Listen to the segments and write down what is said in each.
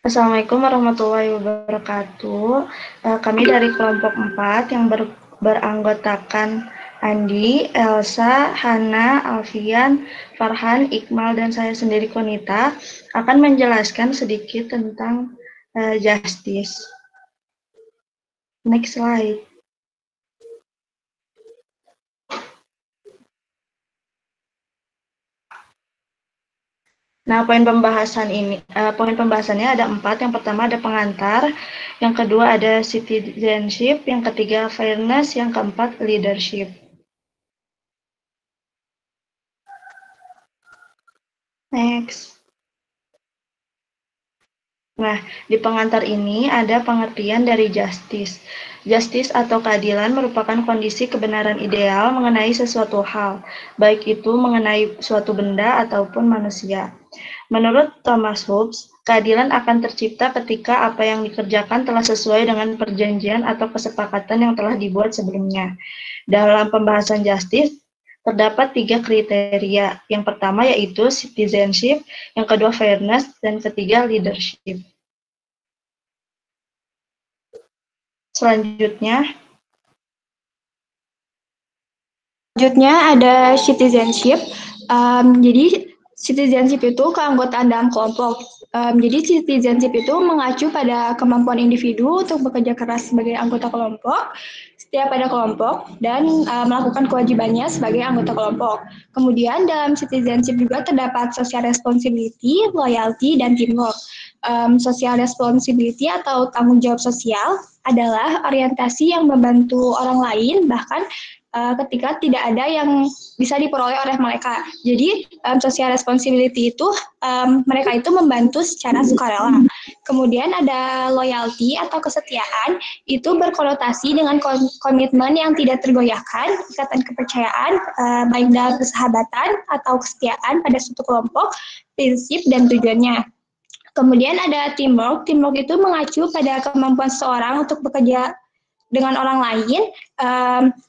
Assalamualaikum warahmatullahi wabarakatuh. Kami dari kelompok 4 yang beranggotakan Andi, Elsa, Hana, Alfian, Farhan, Iqmal, dan saya sendiri Konita akan menjelaskan sedikit tentang justice. Next slide. Nah, poin pembahasannya ada 4. Yang pertama ada pengantar, yang kedua ada citizenship, yang ketiga fairness, yang keempat leadership. Next. Nah, di pengantar ini ada pengertian dari justice. Justice atau keadilan merupakan kondisi kebenaran ideal mengenai sesuatu hal, baik itu mengenai suatu benda ataupun manusia. Menurut Thomas Hobbes, keadilan akan tercipta ketika apa yang dikerjakan telah sesuai dengan perjanjian atau kesepakatan yang telah dibuat sebelumnya. Dalam pembahasan justice, terdapat 3 kriteria. Yang pertama yaitu citizenship, yang kedua fairness, dan ketiga leadership. Selanjutnya ada citizenship. Jadi citizenship itu keanggotaan dalam kelompok. Jadi citizenship itu mengacu pada kemampuan individu untuk bekerja keras sebagai anggota kelompok, setia pada kelompok, dan melakukan kewajibannya sebagai anggota kelompok. Kemudian dalam citizenship juga terdapat social responsibility, loyalty, dan teamwork. Social responsibility atau tanggung jawab sosial adalah orientasi yang membantu orang lain, bahkan ketika tidak ada yang bisa diperoleh oleh mereka. Jadi social responsibility itu mereka itu membantu secara sukarela. Kemudian ada loyalty atau kesetiaan, itu berkonotasi dengan komitmen yang tidak tergoyahkan, ikatan kepercayaan baik dalam persahabatan atau kesetiaan pada suatu kelompok, prinsip dan tujuannya. Kemudian ada teamwork. Teamwork itu mengacu pada kemampuan seseorang untuk bekerja dengan orang lain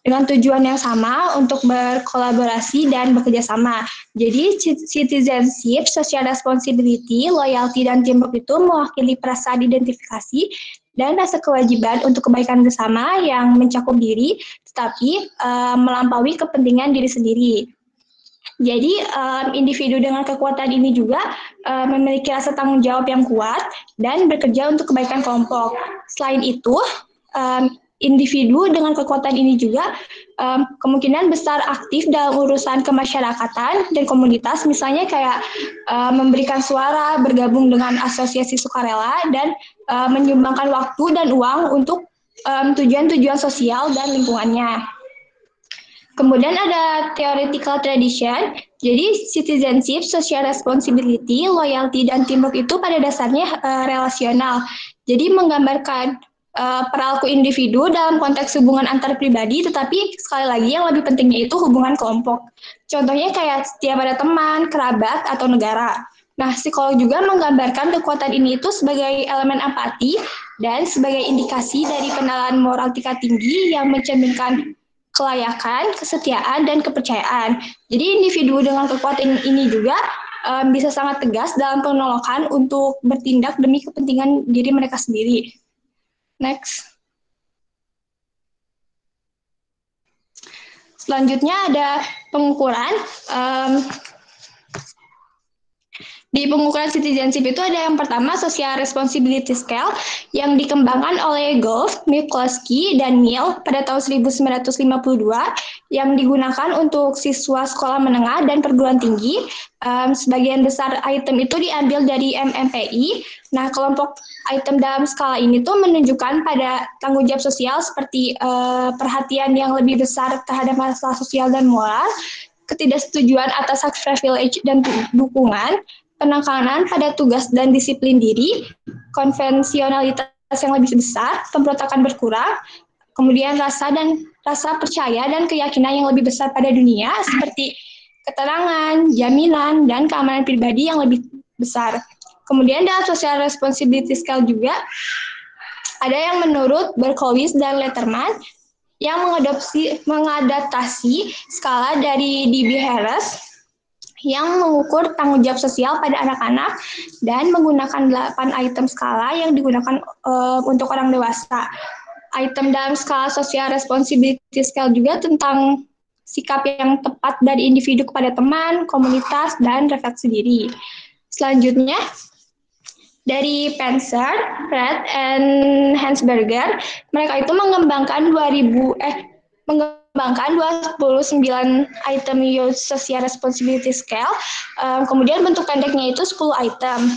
dengan tujuan yang sama untuk berkolaborasi dan bekerja sama. Jadi citizenship, social responsibility, loyalty, dan teamwork itu mewakili perasaan identifikasi dan rasa kewajiban untuk kebaikan bersama yang mencakup diri, tetapi melampaui kepentingan diri sendiri. Jadi individu dengan kekuatan ini juga memiliki rasa tanggung jawab yang kuat dan bekerja untuk kebaikan kelompok. Selain itu, individu dengan kekuatan ini juga kemungkinan besar aktif dalam urusan kemasyarakatan dan komunitas, misalnya kayak memberikan suara, bergabung dengan asosiasi sukarela, dan menyumbangkan waktu dan uang untuk tujuan-tujuan sosial dan lingkungannya. Kemudian ada theoretical tradition, jadi citizenship, social responsibility, loyalty, dan teamwork itu pada dasarnya relasional. Jadi menggambarkan perilaku individu dalam konteks hubungan antar pribadi, tetapi sekali lagi yang lebih pentingnya itu hubungan kelompok. Contohnya kayak setia pada teman, kerabat, atau negara. Nah, psikolog juga menggambarkan kekuatan ini itu sebagai elemen empati dan sebagai indikasi dari pengenalan moral tingkat tinggi yang mencerminkan kelayakan, kesetiaan, dan kepercayaan. Jadi individu dengan kekuatan ini juga bisa sangat tegas dalam penolakan untuk bertindak demi kepentingan diri mereka sendiri. Next. Selanjutnya ada pengukuran. Di pengukuran citizenship itu ada yang pertama social responsibility scale yang dikembangkan oleh Golf, Mikulski, dan Neal pada tahun 1952 yang digunakan untuk siswa sekolah menengah dan perguruan tinggi. Sebagian besar item itu diambil dari MMPI. Nah, kelompok item dalam skala ini tuh menunjukkan pada tanggung jawab sosial seperti perhatian yang lebih besar terhadap masalah sosial dan moral, ketidaksetujuan atas hak privilege dan dukungan, penekanan pada tugas dan disiplin diri, konvensionalitas yang lebih besar, pemberontakan berkurang, kemudian rasa percaya dan keyakinan yang lebih besar pada dunia seperti keterangan, jaminan, dan keamanan pribadi yang lebih besar. Kemudian dalam social responsibility scale juga ada yang menurut Berkowitz dan Letterman yang mengadaptasi skala dari D.B. Harris yang mengukur tanggung jawab sosial pada anak-anak dan menggunakan 8 item skala yang digunakan untuk orang dewasa. Item dalam skala social responsibility scale juga tentang sikap yang tepat dari individu kepada teman, komunitas, dan refleksi diri. Selanjutnya, dari Spencer, Pratt, and Hansberger, mereka itu mengembangkan 29 item Youth Social Responsibility Scale. Kemudian bentuk pendeknya itu 10 item.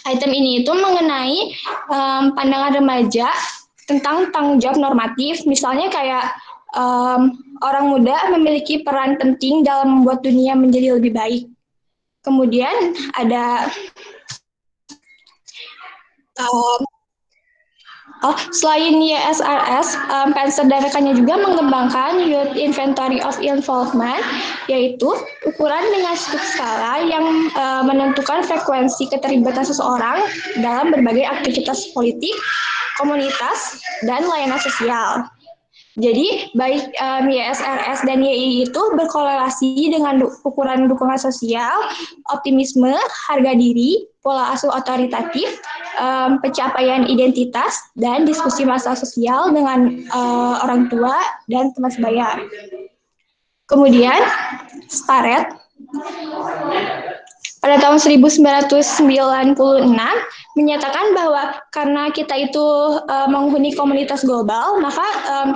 Item ini itu mengenai pandangan remaja tentang tanggung jawab normatif, misalnya kayak orang muda memiliki peran penting dalam membuat dunia menjadi lebih baik. Kemudian ada selain YSRS, Spencer dan rekannya juga mengembangkan Youth Inventory of Involvement, yaitu ukuran dengan skala yang menentukan frekuensi keterlibatan seseorang dalam berbagai aktivitas politik, komunitas, dan layanan sosial. Jadi baik YSRS dan YI itu berkorelasi dengan ukuran dukungan sosial, optimisme, harga diri, pola asuh otoritatif, pencapaian identitas, dan diskusi masalah sosial dengan orang tua dan teman sebaya. Kemudian Starrett pada tahun 1996 menyatakan bahwa karena kita itu menghuni komunitas global, maka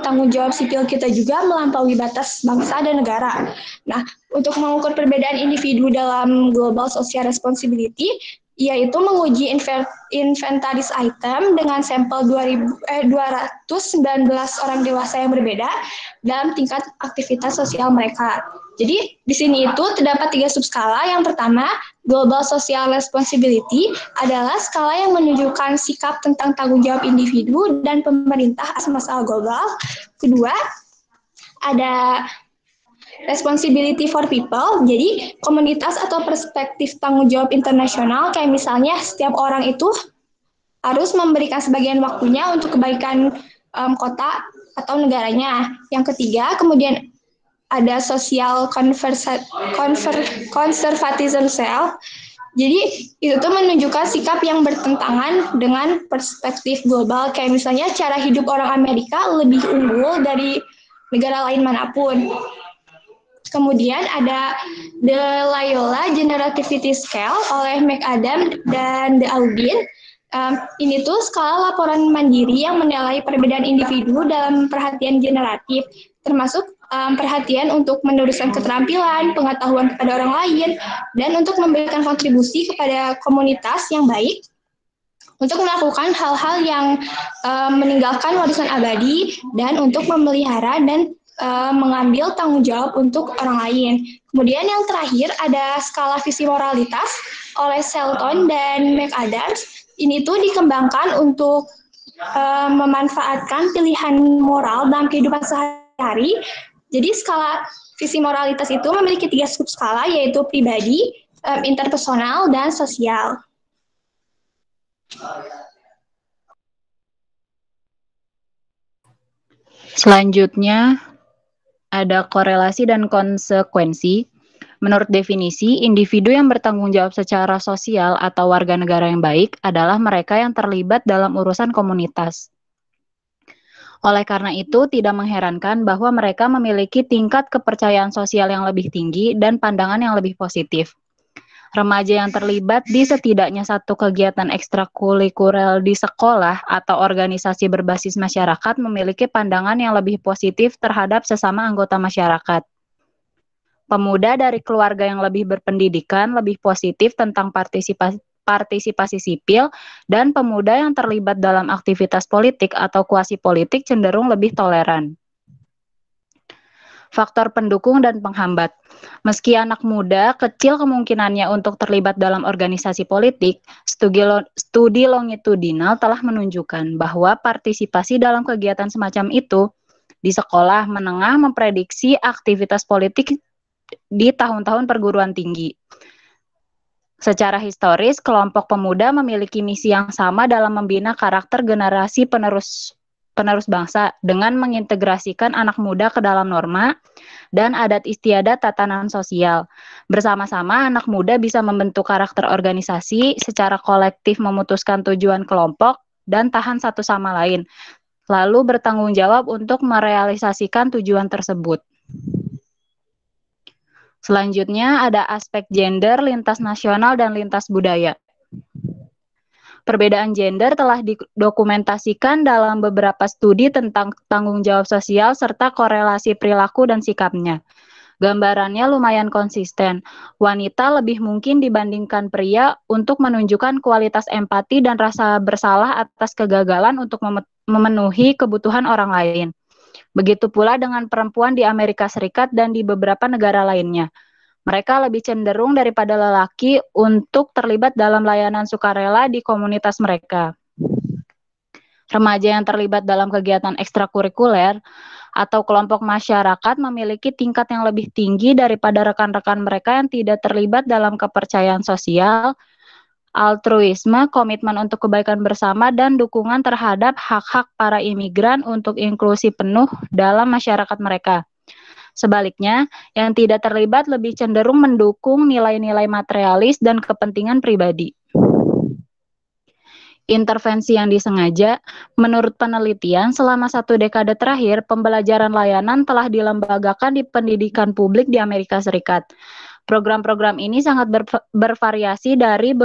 tanggung jawab sipil kita juga melampaui batas bangsa dan negara. Nah, untuk mengukur perbedaan individu dalam global social responsibility, yaitu menguji inventaris item dengan sampel 219 orang dewasa yang berbeda dalam tingkat aktivitas sosial mereka. Jadi di sini itu terdapat 3 subskala. Yang pertama, Global Social Responsibility adalah skala yang menunjukkan sikap tentang tanggung jawab individu dan pemerintah atas masalah global. Kedua, ada Responsibility for People, jadi komunitas atau perspektif tanggung jawab internasional, kayak misalnya setiap orang itu harus memberikan sebagian waktunya untuk kebaikan kota atau negaranya. Yang ketiga, kemudian ada social conservatism cell. Jadi itu tuh menunjukkan sikap yang bertentangan dengan perspektif global, kayak misalnya cara hidup orang Amerika lebih unggul dari negara lain manapun. Kemudian ada The Loyola Generativity Scale oleh McAdam dan De Aubin. Ini tuh skala laporan mandiri yang menilai perbedaan individu dalam perhatian generatif, termasuk perhatian untuk meneruskan keterampilan, pengetahuan kepada orang lain, dan untuk memberikan kontribusi kepada komunitas yang baik, untuk melakukan hal-hal yang meninggalkan warisan abadi, dan untuk memelihara dan mengambil tanggung jawab untuk orang lain. Kemudian yang terakhir ada skala visi moralitas oleh Shelton dan McAdams. Ini tuh dikembangkan untuk memanfaatkan pilihan moral dalam kehidupan sehari-hari. Jadi skala visi moralitas itu memiliki 3 subskala, yaitu pribadi, interpersonal, dan sosial. Selanjutnya, ada korelasi dan konsekuensi. Menurut definisi, individu yang bertanggung jawab secara sosial atau warga negara yang baik adalah mereka yang terlibat dalam urusan komunitas. Oleh karena itu, tidak mengherankan bahwa mereka memiliki tingkat kepercayaan sosial yang lebih tinggi dan pandangan yang lebih positif. Remaja yang terlibat di setidaknya satu kegiatan ekstrakurikuler di sekolah atau organisasi berbasis masyarakat memiliki pandangan yang lebih positif terhadap sesama anggota masyarakat. Pemuda dari keluarga yang lebih berpendidikan lebih positif tentang partisipasi sipil, dan pemuda yang terlibat dalam aktivitas politik atau kuasi politik cenderung lebih toleran. Faktor pendukung dan penghambat. Meski anak muda kecil kemungkinannya untuk terlibat dalam organisasi politik, studi longitudinal telah menunjukkan bahwa partisipasi dalam kegiatan semacam itu di sekolah menengah memprediksi aktivitas politik di tahun-tahun perguruan tinggi. Secara historis, kelompok pemuda memiliki misi yang sama dalam membina karakter generasi penerus penerus bangsa dengan mengintegrasikan anak muda ke dalam norma dan adat istiadat tatanan sosial. Bersama-sama, anak muda bisa membentuk karakter organisasi, secara kolektif memutuskan tujuan kelompok, dan tahan satu sama lain, lalu bertanggung jawab untuk merealisasikan tujuan tersebut. Selanjutnya ada aspek gender, lintas nasional, dan lintas budaya. Perbedaan gender telah didokumentasikan dalam beberapa studi tentang tanggung jawab sosial serta korelasi perilaku dan sikapnya. Gambarannya lumayan konsisten. Wanita lebih mungkin dibandingkan pria untuk menunjukkan kualitas empati dan rasa bersalah atas kegagalan untuk memenuhi kebutuhan orang lain. Begitu pula dengan perempuan di Amerika Serikat dan di beberapa negara lainnya. Mereka lebih cenderung daripada lelaki untuk terlibat dalam layanan sukarela di komunitas mereka. Remaja yang terlibat dalam kegiatan ekstrakurikuler atau kelompok masyarakat memiliki tingkat yang lebih tinggi daripada rekan-rekan mereka yang tidak terlibat dalam kepercayaan sosial, altruisme, komitmen untuk kebaikan bersama, dan dukungan terhadap hak-hak para imigran untuk inklusi penuh dalam masyarakat mereka. Sebaliknya, yang tidak terlibat lebih cenderung mendukung nilai-nilai materialis dan kepentingan pribadi. Intervensi yang disengaja, menurut penelitian, selama 1 dekade terakhir, pembelajaran layanan telah dilembagakan di pendidikan publik di Amerika Serikat. Program-program ini sangat bervariasi dari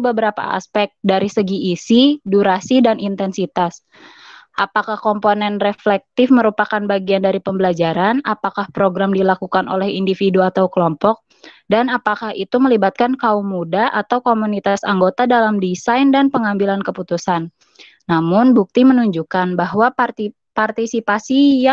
beberapa aspek, dari segi isi, durasi, dan intensitas. Apakah komponen reflektif merupakan bagian dari pembelajaran? Apakah program dilakukan oleh individu atau kelompok? Dan apakah itu melibatkan kaum muda atau komunitas anggota dalam desain dan pengambilan keputusan? Namun, bukti menunjukkan bahwa partisipasi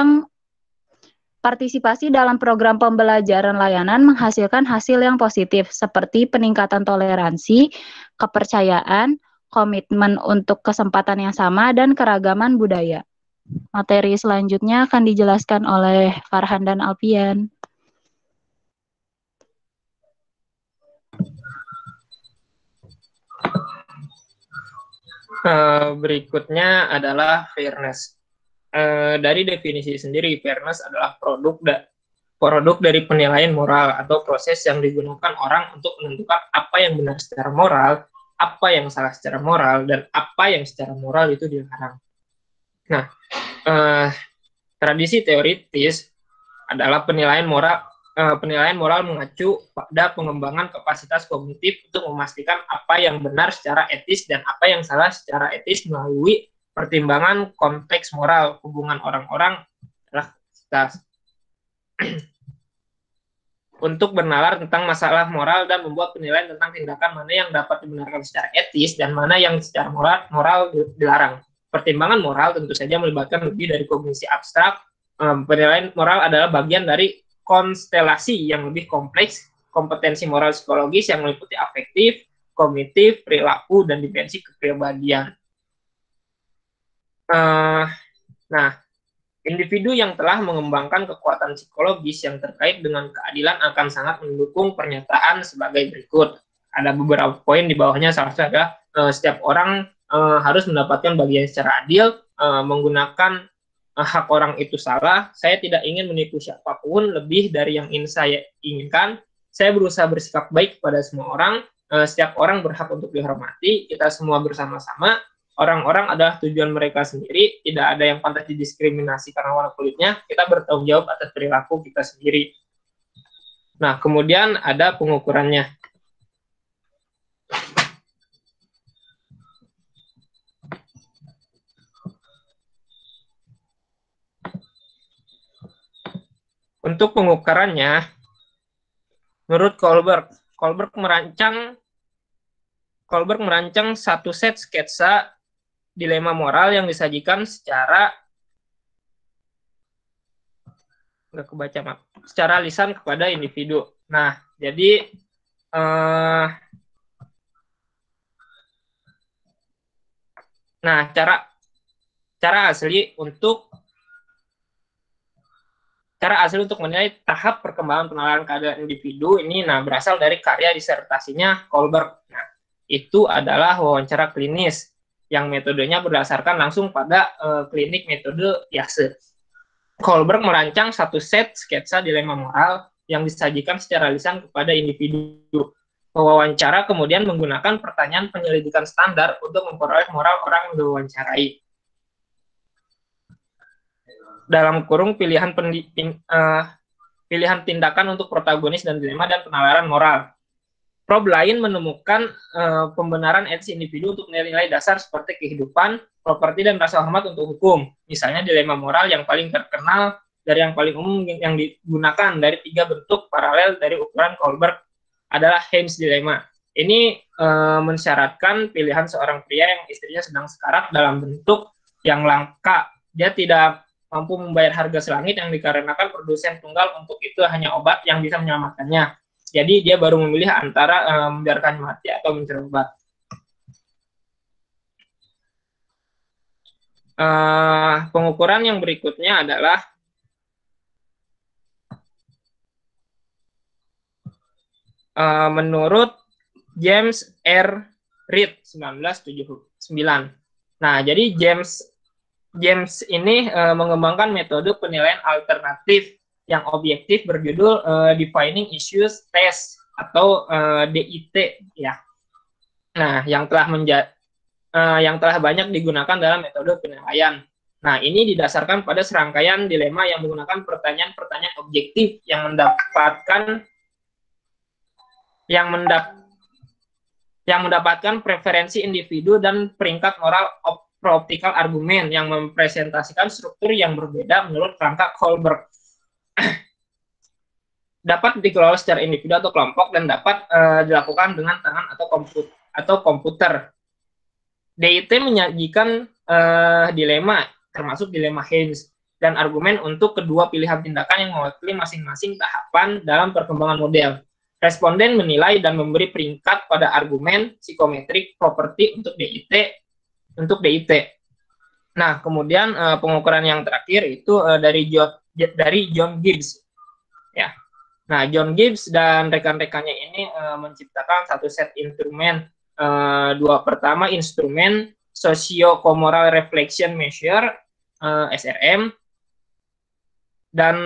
dalam program pembelajaran layanan menghasilkan hasil yang positif, seperti peningkatan toleransi, kepercayaan, komitmen untuk kesempatan yang sama, dan keragaman budaya. Materi selanjutnya akan dijelaskan oleh Farhan dan Alfian. Berikutnya adalah fairness. Dari definisi sendiri, fairness adalah produk dari penilaian moral atau proses yang digunakan orang untuk menentukan apa yang benar secara moral, apa yang salah secara moral, dan apa yang secara moral itu dilarang. Nah, tradisi teoritis adalah penilaian moral mengacu pada pengembangan kapasitas kognitif untuk memastikan apa yang benar secara etis dan apa yang salah secara etis melalui pertimbangan konteks moral, hubungan orang-orang, relaksitas. Untuk bernalar tentang masalah moral dan membuat penilaian tentang tindakan mana yang dapat dibenarkan secara etis dan mana yang secara moral dilarang. Pertimbangan moral tentu saja melibatkan lebih dari kognisi abstrak. Penilaian moral adalah bagian dari konstelasi yang lebih kompleks, kompetensi moral psikologis yang meliputi afektif, kognitif, perilaku, dan dimensi kepribadian. Nah, individu yang telah mengembangkan kekuatan psikologis yang terkait dengan keadilan akan sangat mendukung pernyataan sebagai berikut. Ada beberapa poin di bawahnya, salah satu adalah setiap orang harus mendapatkan bagian secara adil, menggunakan hak orang itu salah, saya tidak ingin menipu siapapun lebih dari yang ingin saya inginkan, saya berusaha bersikap baik kepada semua orang, setiap orang berhak untuk dihormati, kita semua bersama-sama, orang-orang adalah tujuan mereka sendiri, tidak ada yang pantas didiskriminasi karena warna kulitnya, kita bertanggung jawab atas perilaku kita sendiri. Nah, kemudian ada pengukurannya. Untuk pengukurannya, menurut Kohlberg merancang satu set sketsa dilema moral yang disajikan secara lisan kepada individu. Nah, jadi cara asli untuk menilai tahap perkembangan pengenalan keadaan individu ini berasal dari karya disertasinya Kohlberg. Nah, itu adalah wawancara klinis yang metodenya berdasarkan langsung pada klinik metode Yase. Kohlberg merancang satu set sketsa dilema moral yang disajikan secara lisan kepada individu. Pewawancara kemudian menggunakan pertanyaan penyelidikan standar untuk memperoleh moral orang yang diwawancarai. Dalam kurung pilihan tindakan untuk protagonis dan dilema dan penalaran moral. Probe lain menemukan pembenaran etis individu untuk nilai-nilai dasar seperti kehidupan, properti, dan rasa hormat untuk hukum. Misalnya dilema moral yang paling terkenal dari yang paling umum yang digunakan dari 3 bentuk paralel dari ukuran Kohlberg adalah Haynes Dilemma. Ini mensyaratkan pilihan seorang pria yang istrinya sedang sekarat dalam bentuk yang langka. Dia tidak mampu membayar harga selangit yang dikarenakan produsen tunggal untuk itu hanya obat yang bisa menyelamatkannya. Jadi dia baru memilih antara membiarkan mati atau mencari obat. Pengukuran yang berikutnya adalah menurut James R. Reed 1979. Nah, jadi James ini mengembangkan metode penilaian alternatif yang objektif berjudul Defining Issues Test atau DIT ya. Nah, yang telah banyak digunakan dalam metode penilaian. Nah, ini didasarkan pada serangkaian dilema yang menggunakan pertanyaan-pertanyaan objektif yang mendapatkan preferensi individu dan peringkat moral optical argumen yang mempresentasikan struktur yang berbeda menurut kerangka Kohlberg. Dapat dikelola secara individu atau kelompok dan dapat dilakukan dengan tangan atau komputer. DIT menyajikan dilema, termasuk dilema Haynes, dan argumen untuk kedua pilihan tindakan yang mewakili masing-masing tahapan dalam perkembangan model. Responden menilai dan memberi peringkat pada argumen, psikometrik, properti untuk DIT. Nah, kemudian pengukuran yang terakhir itu dari John Gibbs. Ya. Nah, John Gibbs dan rekan-rekannya ini menciptakan satu set instrumen. Pertama, instrumen Socio-Moral Reflection Measure, SRM, dan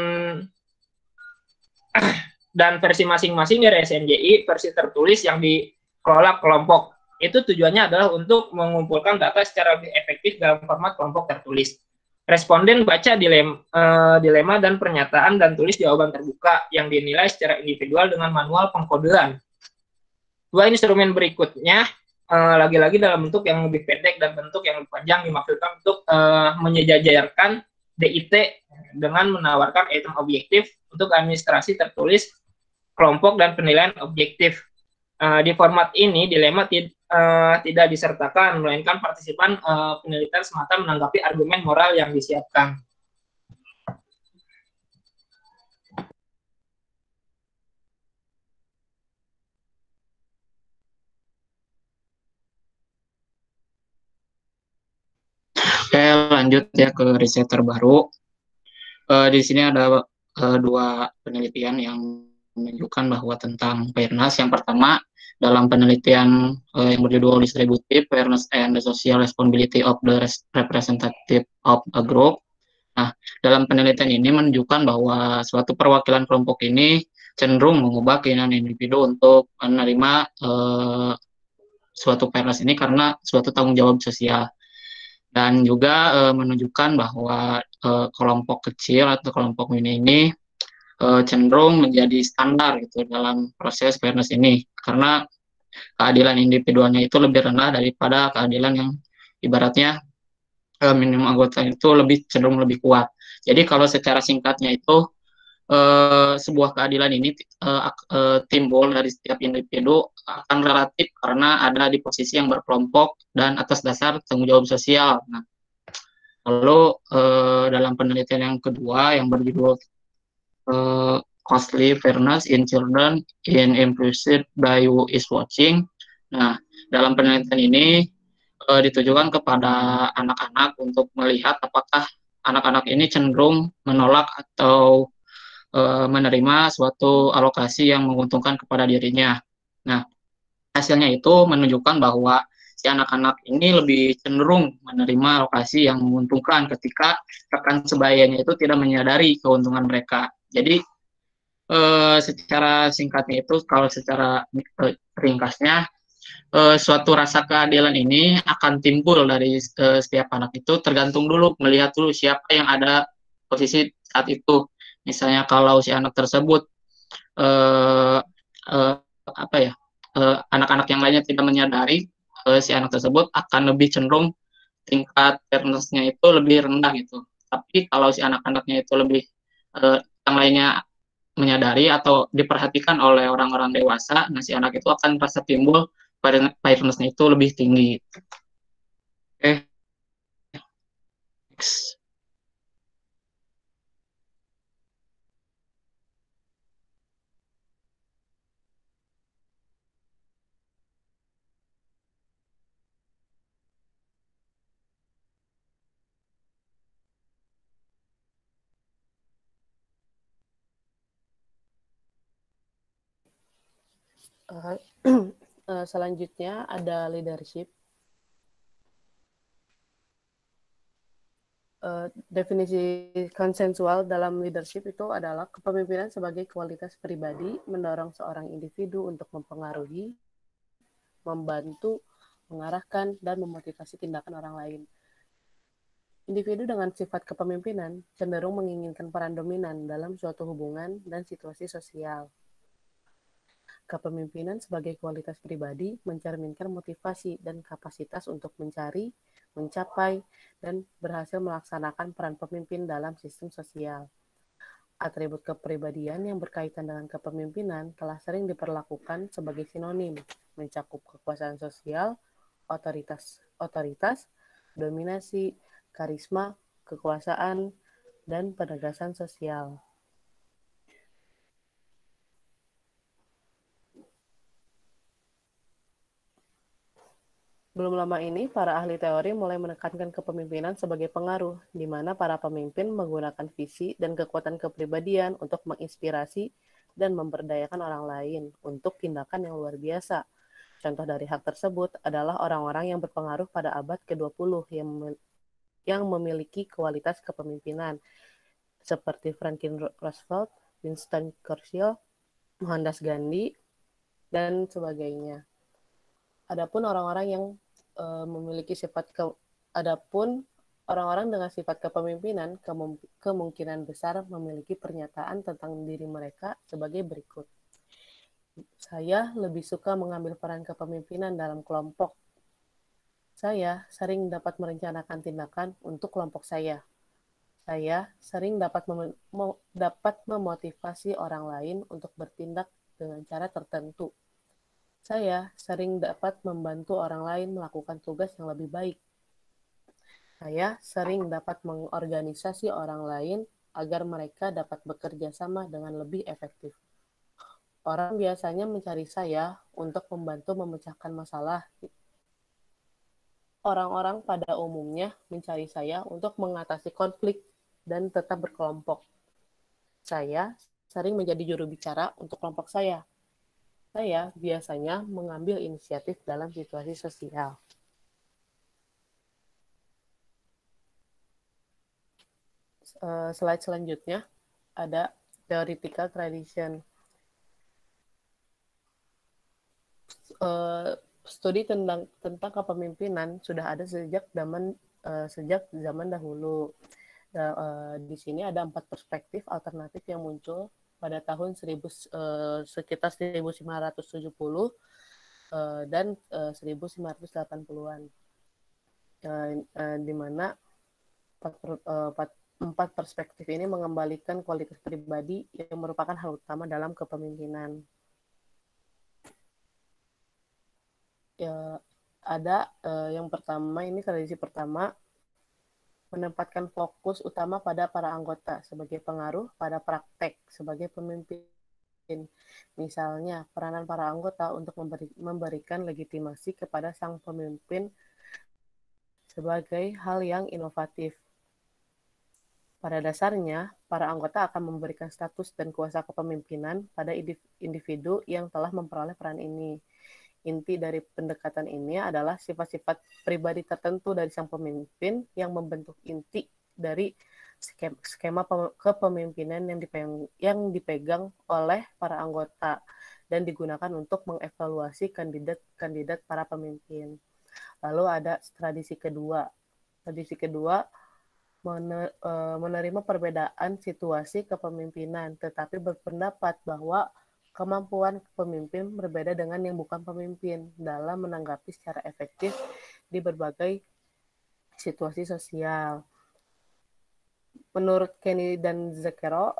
versi masing-masing dari SNJI, versi tertulis yang dikelola kelompok. Itu tujuannya adalah untuk mengumpulkan data secara lebih efektif dalam format kelompok tertulis. Responden baca dilema dan pernyataan dan tulis jawaban terbuka yang dinilai secara individual dengan manual pengkodean. Dua instrumen berikutnya lagi-lagi dalam bentuk yang lebih pendek dan bentuk yang lebih panjang dimaksudkan untuk menyejajarkan DIT dengan menawarkan item objektif untuk administrasi tertulis kelompok dan penilaian objektif. Di format ini dilema tidak disertakan, melainkan partisipan penelitian semata menanggapi argumen moral yang disiapkan. Oke, lanjut ya ke riset terbaru. Di sini ada dua penelitian yang menunjukkan bahwa tentang fairness. Yang pertama, dalam penelitian yang berjudul Distributive Fairness and the Social Responsibility of the Representative of a Group. Nah, dalam penelitian ini menunjukkan bahwa suatu perwakilan kelompok ini cenderung mengubah keinginan individu untuk menerima suatu fairness ini karena suatu tanggung jawab sosial. Dan juga menunjukkan bahwa kelompok kecil atau kelompok mini ini cenderung menjadi standar gitu dalam proses fairness ini karena keadilan individualnya itu lebih rendah daripada keadilan yang ibaratnya minimum anggota itu cenderung lebih kuat. Jadi kalau secara singkatnya itu sebuah keadilan ini timbul dari setiap individu akan relatif karena ada di posisi yang berkelompok dan atas dasar tanggung jawab sosial. Nah, lalu dalam penelitian yang kedua yang berjudul Costly Fairness in Children in Implicit by Who is Watching. Nah, dalam penelitian ini ditujukan kepada anak-anak untuk melihat apakah anak-anak ini cenderung menolak atau menerima suatu alokasi yang menguntungkan kepada dirinya. Nah, hasilnya itu menunjukkan bahwa si anak-anak ini lebih cenderung menerima alokasi yang menguntungkan ketika rekan sebayanya itu tidak menyadari keuntungan mereka. Jadi secara singkatnya itu, kalau secara ringkasnya, suatu rasa keadilan ini akan timbul dari setiap anak itu tergantung dulu, melihat dulu siapa yang ada posisi saat itu. Misalnya kalau si anak tersebut eh, eh, apa ya, anak-anak yang lainnya tidak menyadari, si anak tersebut akan lebih cenderung tingkat fairness-nya itu lebih rendah gitu. Tapi kalau si anak-anaknya itu lebih yang lainnya menyadari atau diperhatikan oleh orang-orang dewasa, nah si anak itu akan merasa timbul fairness-nya itu lebih tinggi. Oke, next. Selanjutnya ada leadership. Definisi konsensual dalam leadership itu adalah kepemimpinan sebagai kualitas pribadi, mendorong seorang individu untuk mempengaruhi, membantu, mengarahkan, dan memotivasi tindakan orang lain. Individu dengan sifat kepemimpinan cenderung menginginkan peran dominan dalam suatu hubungan dan situasi sosial. Kepemimpinan sebagai kualitas pribadi mencerminkan motivasi dan kapasitas untuk mencari, mencapai, dan berhasil melaksanakan peran pemimpin dalam sistem sosial. Atribut kepribadian yang berkaitan dengan kepemimpinan telah sering diperlakukan sebagai sinonim, mencakup kekuasaan sosial, otoritas, dominasi, karisma, kekuasaan, dan penegasan sosial. Belum lama ini, para ahli teori mulai menekankan kepemimpinan sebagai pengaruh, di mana para pemimpin menggunakan visi dan kekuatan kepribadian untuk menginspirasi dan memberdayakan orang lain untuk tindakan yang luar biasa. Contoh dari hak tersebut adalah orang-orang yang berpengaruh pada abad ke-20 yang memiliki kualitas kepemimpinan, seperti Franklin Roosevelt, Winston Churchill, Mohandas Gandhi, dan sebagainya. Adapun orang-orang yang orang-orang dengan sifat kepemimpinan kemungkinan besar memiliki pernyataan tentang diri mereka sebagai berikut. Saya lebih suka mengambil peran kepemimpinan dalam kelompok. Saya sering dapat merencanakan tindakan untuk kelompok saya. Saya sering dapat memotivasi orang lain untuk bertindak dengan cara tertentu. Saya sering dapat membantu orang lain melakukan tugas yang lebih baik. Saya sering dapat mengorganisasi orang lain agar mereka dapat bekerja sama dengan lebih efektif. Orang biasanya mencari saya untuk membantu memecahkan masalah. Orang-orang pada umumnya mencari saya untuk mengatasi konflik dan tetap berkelompok. Saya sering menjadi juru bicara untuk kelompok saya. Saya biasanya mengambil inisiatif dalam situasi sosial. Slide selanjutnya ada theoretical tradition. Studi tentang kepemimpinan sudah ada sejak zaman dahulu. Di sini ada 4 perspektif alternatif yang muncul pada tahun sekitar 1570 dan 1580-an, di mana 4 perspektif ini mengembalikan kualitas pribadi yang merupakan hal utama dalam kepemimpinan. Ada yang pertama, ini tradisi pertama, menempatkan fokus utama pada para anggota sebagai pengaruh pada praktek sebagai pemimpin. Misalnya, peranan para anggota untuk memberikan legitimasi kepada sang pemimpin sebagai hal yang inovatif. Pada dasarnya, para anggota akan memberikan status dan kuasa kepemimpinan pada individu yang telah memperoleh peran ini. Inti dari pendekatan ini adalah sifat-sifat pribadi tertentu dari sang pemimpin yang membentuk inti dari skema kepemimpinan yang dipegang oleh para anggota dan digunakan untuk mengevaluasi kandidat-kandidat para pemimpin. Lalu ada tradisi kedua. Tradisi kedua menerima perbedaan situasi kepemimpinan, tetapi berpendapat bahwa kemampuan pemimpin berbeda dengan yang bukan pemimpin dalam menanggapi secara efektif di berbagai situasi sosial. Menurut Kenny dan Zakero,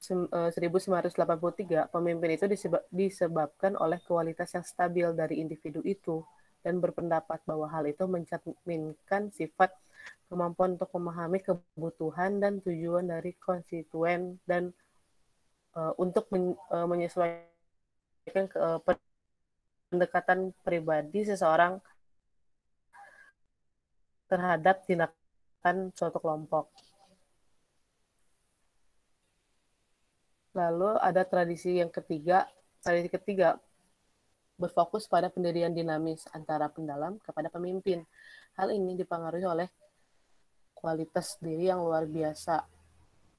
1983, pemimpin itu disebabkan oleh kualitas yang stabil dari individu itu dan berpendapat bahwa hal itu mencerminkan sifat kemampuan untuk memahami kebutuhan dan tujuan dari konstituen dan untuk menyesuaikan pendekatan pribadi seseorang terhadap tindakan suatu kelompok. Lalu ada tradisi ketiga berfokus pada pendirian dinamis antara pendalam kepada pemimpin. Hal ini dipengaruhi oleh kualitas diri yang luar biasa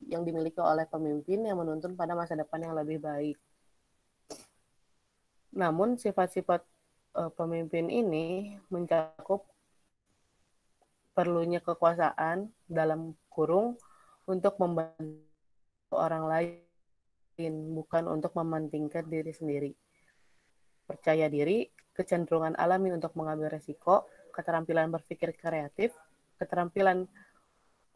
yang dimiliki oleh pemimpin yang menuntun pada masa depan yang lebih baik. Namun sifat-sifat pemimpin ini mencakup perlunya kekuasaan dalam kurung untuk membantu orang lain, bukan untuk mementingkan diri sendiri. Percaya diri, kecenderungan alami untuk mengambil resiko, keterampilan berpikir kreatif, keterampilan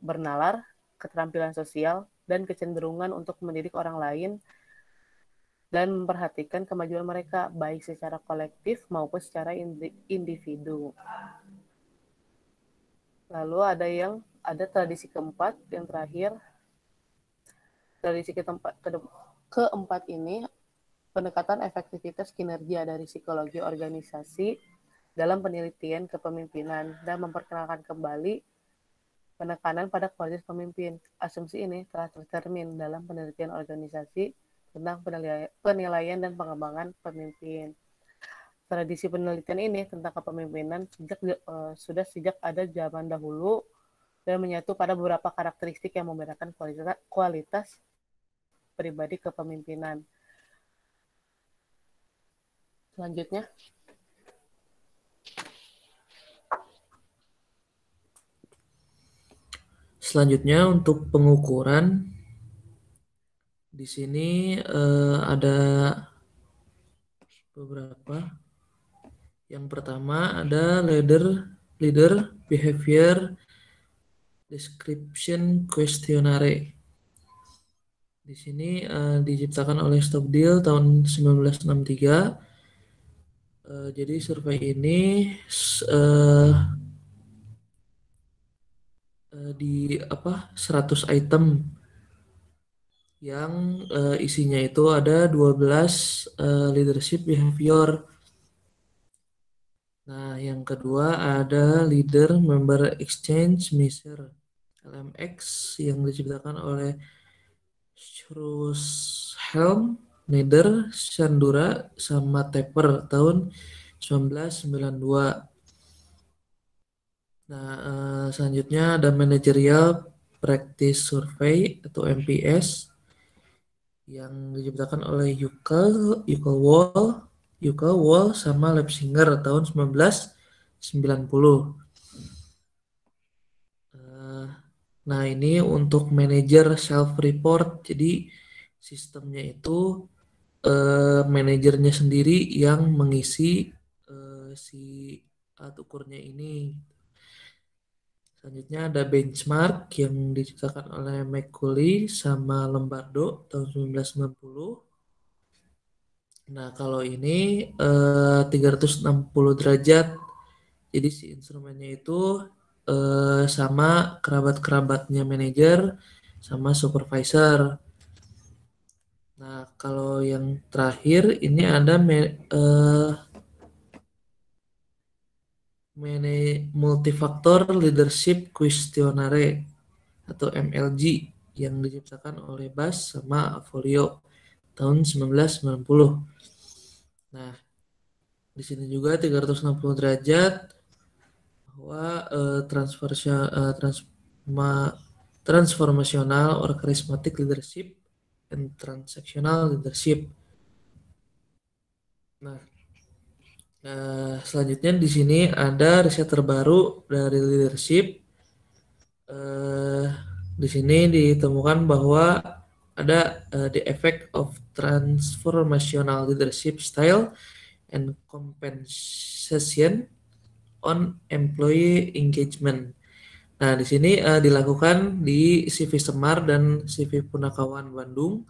bernalar, keterampilan sosial, dan kecenderungan untuk mendidik orang lain dan memperhatikan kemajuan mereka, baik secara kolektif maupun secara individu. Lalu ada tradisi keempat, yang terakhir. Tradisi keempat ini pendekatan efektivitas kinerja dari psikologi organisasi dalam penelitian kepemimpinan dan memperkenalkan kembali penekanan pada kualitas pemimpin. Asumsi ini telah tercermin dalam penelitian organisasi tentang penilaian dan pengembangan pemimpin. Tradisi penelitian ini tentang kepemimpinan sudah sejak ada zaman dahulu dan menyatu pada beberapa karakteristik yang membedakan kualitas pribadi kepemimpinan. Selanjutnya. Selanjutnya untuk pengukuran di sini ada beberapa. Yang pertama ada leader behavior description questionnaire. Di sini diciptakan oleh Stockdale tahun 1963. Jadi survei ini di 100 item yang isinya itu ada 12 leadership behavior. Nah, yang kedua ada leader member exchange measure LMX yang diciptakan oleh Schrushhelm, Neder, Shandura, sama Tepper tahun 1992. Nah, selanjutnya ada managerial practice survey atau MPS yang diciptakan oleh Yuval Wall sama Lepsinger tahun 1990. Nah, ini untuk manager self-report. Jadi sistemnya itu manajernya sendiri yang mengisi si alat ukurnya ini. Selanjutnya ada benchmark yang diciptakan oleh McCauley sama Lombardo tahun 1990. Nah, kalau ini 360 derajat. Jadi si instrumennya itu sama kerabat-kerabatnya manajer sama supervisor. Nah, kalau yang terakhir ini ada multifactor leadership questionnaire atau MLG yang diciptakan oleh Bass sama Folio tahun 1990. Nah, Di sini juga 360 derajat bahwa transformational or charismatic leadership and transactional leadership. Nah, selanjutnya di sini ada riset terbaru dari leadership. Di sini ditemukan bahwa ada the effect of transformational leadership style and compensation on employee engagement. Nah, di sini dilakukan di CV Semar dan CV Punakawan Bandung.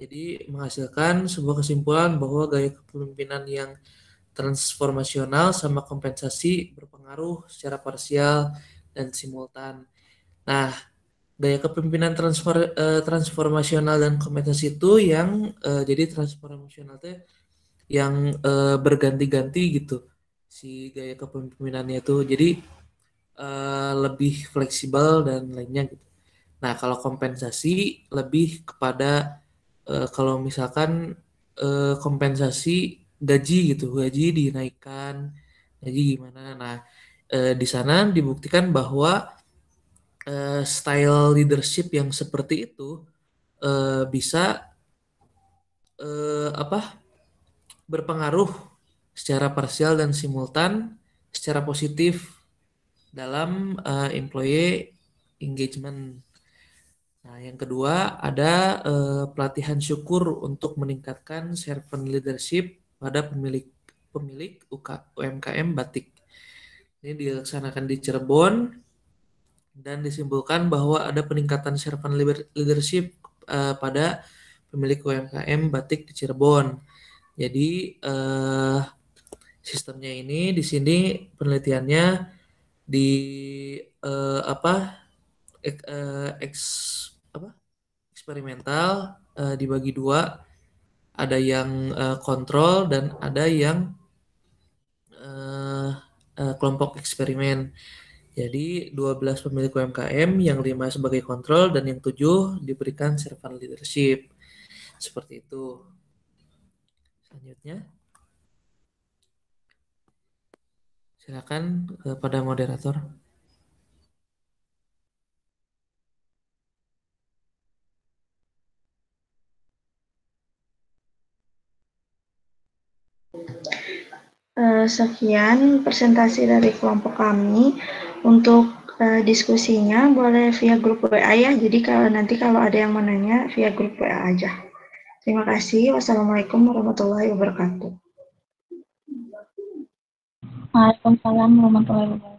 Jadi menghasilkan sebuah kesimpulan bahwa gaya kepemimpinan yang transformasional sama kompensasi berpengaruh secara parsial dan simultan. Nah, gaya kepemimpinan transformasional dan kompensasi itu yang jadi transformasional itu yang berganti-ganti gitu si gaya kepemimpinannya itu. Jadi lebih fleksibel dan lainnya gitu. Nah, kalau kompensasi lebih kepada kalau misalkan kompensasi gaji gitu, gaji dinaikkan, gaji gimana. Nah, di sana dibuktikan bahwa style leadership yang seperti itu bisa berpengaruh secara parsial dan simultan secara positif dalam employee engagement. Nah, yang kedua ada pelatihan syukur untuk meningkatkan servant leadership pada pemilik UMKM batik. Ini dilaksanakan di Cirebon dan disimpulkan bahwa ada peningkatan servant leadership pada pemilik UMKM batik di Cirebon. Jadi sistemnya ini di sini penelitiannya di eksperimental dibagi dua, ada yang kontrol dan ada yang kelompok eksperimen. Jadi 12 pemilik UMKM, yang 5 sebagai kontrol dan yang 7 diberikan servant leadership. Seperti itu. Selanjutnya, silakan kepada moderator. Sekian presentasi dari kelompok kami. Untuk diskusinya boleh via grup WA ya. Jadi kalau ada yang mau nanya via grup WA aja. Terima kasih. Wassalamualaikum warahmatullahi wabarakatuh. Waalaikumsalam warahmatullahi wabarakatuh.